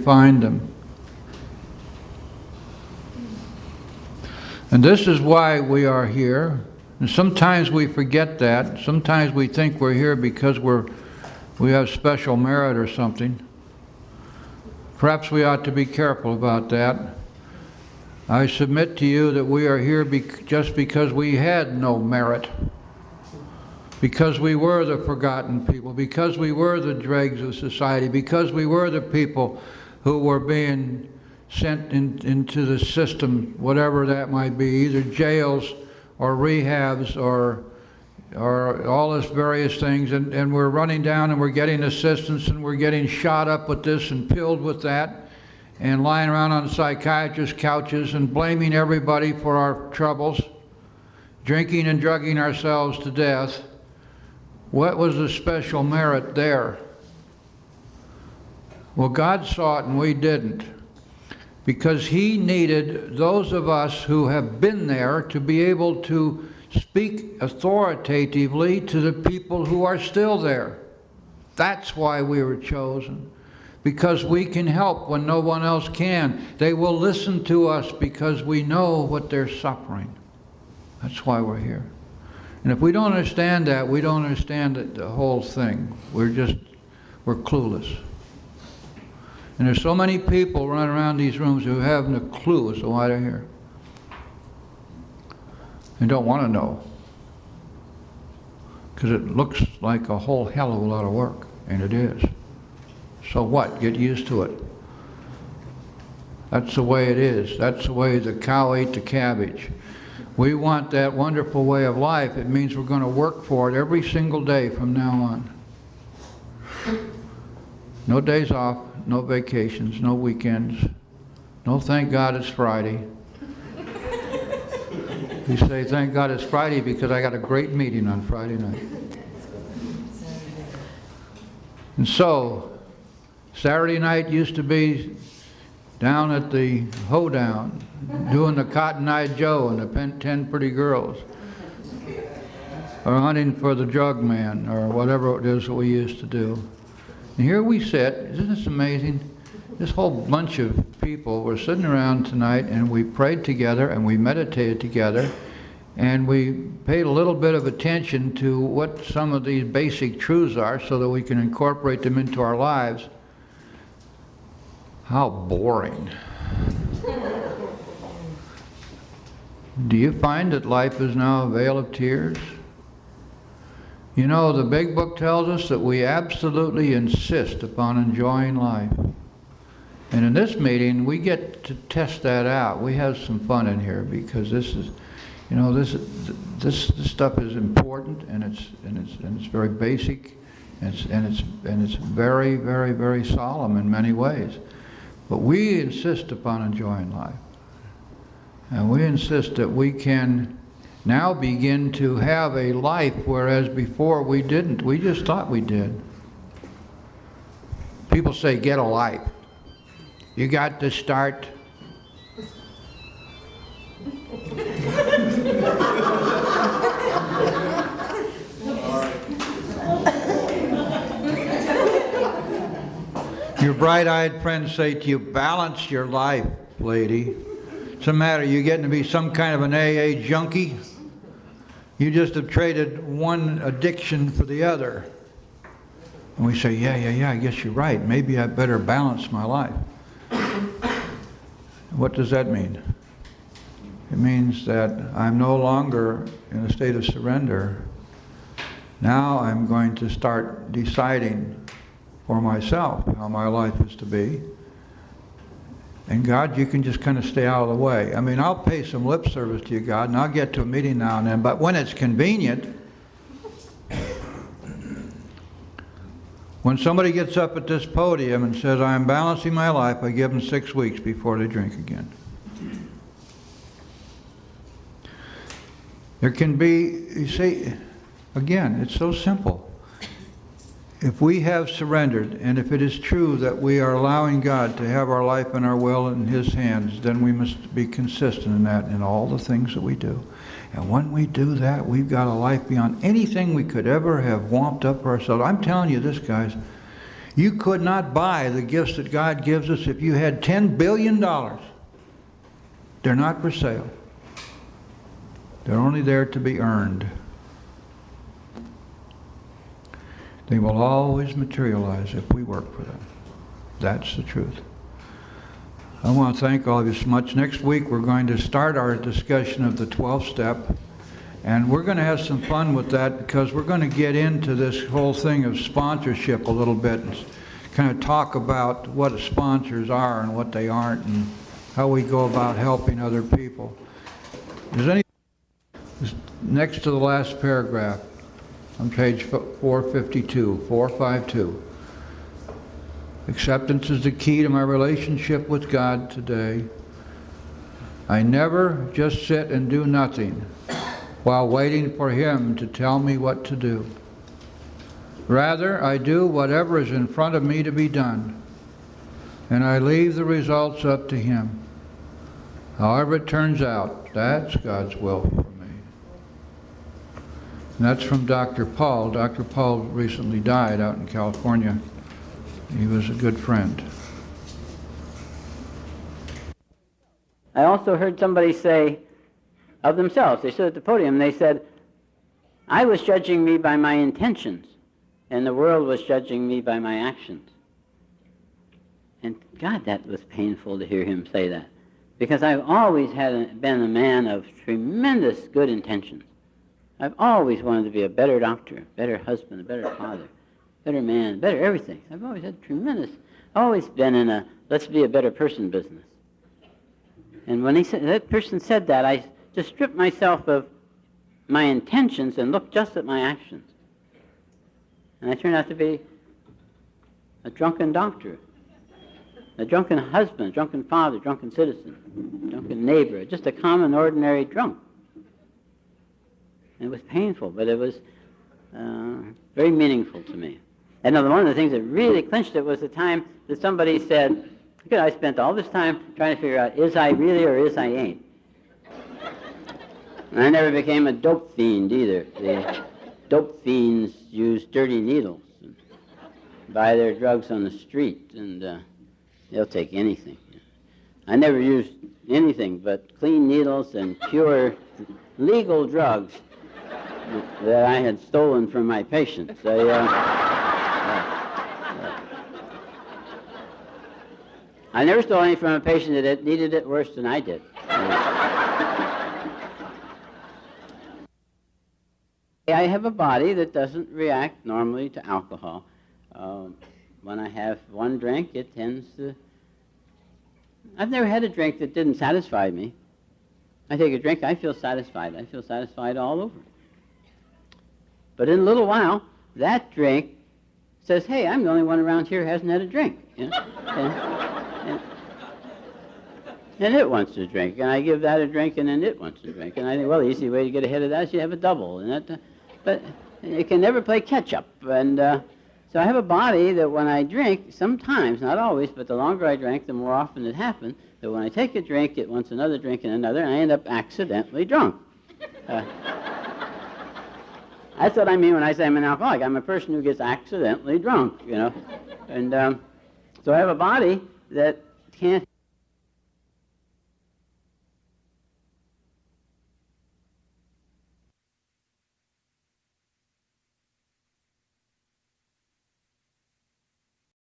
find them. And this is why we are here. And sometimes we forget that. Sometimes we think we're here because we have special merit or something. Perhaps we ought to be careful about that. I submit to you that we are here just because we had no merit. Because we were the forgotten people. Because we were the dregs of society. Because we were the people who were being sent into the system, whatever that might be, either jails or rehabs or all this various things, and we're running down and we're getting assistance and we're getting shot up with this and pilled with that and lying around on psychiatrists' couches and blaming everybody for our troubles, drinking and drugging ourselves to death. What was the special merit there? Well, God saw it and we didn't. Because He needed those of us who have been there to be able to speak authoritatively to the people who are still there. That's why we were chosen. Because we can help when no one else can. They will listen to us because we know what they're suffering. That's why we're here. And if we don't understand that, we don't understand the whole thing. We're clueless. And there's so many people running around these rooms who have no clue as to why they're here. And don't want to know. Because it looks like a whole hell of a lot of work. And it is. So what? Get used to it. That's the way it is. That's the way the cow ate the cabbage. We want that wonderful way of life. It means we're going to work for it every single day from now on. No days off. No vacations, no weekends, no thank God it's Friday. You say, thank God it's Friday because I got a great meeting on Friday night. And so, Saturday night used to be down at the hoedown, doing the Cotton Eye Joe and the 10 Pretty Girls, or hunting for the drug man, or whatever it is that we used to do. And here we sit, isn't this amazing? This whole bunch of people were sitting around tonight and we prayed together and we meditated together and we paid a little bit of attention to what some of these basic truths are so that we can incorporate them into our lives. How boring. Do you find that life is now a vale of tears? You know, the big book tells us that we absolutely insist upon enjoying life. And in this meeting, we get to test that out. We have some fun in here because this is, you know, this stuff is important and it's very basic and it's very, very, very solemn in many ways. But we insist upon enjoying life. And we insist that we can now begin to have a life, whereas before we didn't. We just thought we did. People say, get a life. You got to start. Your bright-eyed friends say to you, balance your life, lady. What's the matter? You getting to be some kind of an AA junkie? You just have traded one addiction for the other. And we say, yeah, I guess you're right. Maybe I better balance my life. What does that mean? It means that I'm no longer in a state of surrender. Now I'm going to start deciding for myself how my life is to be. And God, you can just kind of stay out of the way. I mean, I'll pay some lip service to you, God, and I'll get to a meeting now and then, but when it's convenient, when somebody gets up at this podium and says, I'm balancing my life, I give them 6 weeks before they drink again. There can be, you see, again, it's so simple. If we have surrendered, and if it is true that we are allowing God to have our life and our will in His hands, then we must be consistent in that in all the things that we do. And when we do that, we've got a life beyond anything we could ever have womped up for ourselves. I'm telling you this, guys, You could not buy the gifts that God gives us if you had $10 billion. They're not for sale. They're only there to be earned. They will always materialize if we work for them. That's the truth. I want to thank all of you so much. Next week we're going to start our discussion of the 12th step, and we're going to have some fun with that because we're going to get into this whole thing of sponsorship a little bit and kind of talk about what sponsors are and what they aren't and how we go about helping other people. Is any next to the last paragraph on page 452. Acceptance is the key to my relationship with God today. I never just sit and do nothing while waiting for Him to tell me what to do. Rather, I do whatever is in front of me to be done, and I leave the results up to Him. However it turns out, that's God's will for me. And that's from Dr. Paul. Dr. Paul recently died out in California. He was a good friend. I also heard somebody say of themselves, they stood at the podium, they said, I was judging me by my intentions, and the world was judging me by my actions. And God, that was painful to hear him say that, because I've always been a man of tremendous good intentions. I've always wanted to be a better doctor, a better husband, a better father, better man, better everything. I've always had always been in a let's be a better person business. And when that person said that, I just stripped myself of my intentions and looked just at my actions. And I turned out to be a drunken doctor, a drunken husband, a drunken father, a drunken citizen, a drunken neighbor, just a common, ordinary drunk. And it was painful, but it was very meaningful to me. And one of the things that really clinched it was the time that somebody said, "Good, I spent all this time trying to figure out, is I really or is I ain't?" And I never became a dope fiend either. The dope fiends use dirty needles and buy their drugs on the street, and they'll take anything. I never used anything but clean needles and pure legal drugs that I had stolen from my patients. I never stole any from a patient that needed it worse than I did. I have a body that doesn't react normally to alcohol. When I have one drink, it tends to... I've never had a drink that didn't satisfy me. I take a drink, I feel satisfied. I feel satisfied all over. But in a little while, that drink says, hey, I'm the only one around here who hasn't had a drink. You know? And it wants to drink, and I give that a drink, and then it wants to drink. And I think, well, the easy way to get ahead of that is you have a double. But it can never play catch-up. And so I have a body that when I drink, sometimes, not always, but the longer I drank, the more often it happened, that when I take a drink, it wants another drink and another, and I end up accidentally drunk. That's what I mean when I say I'm an alcoholic. I'm a person who gets accidentally drunk, you know. And so I have a body that can't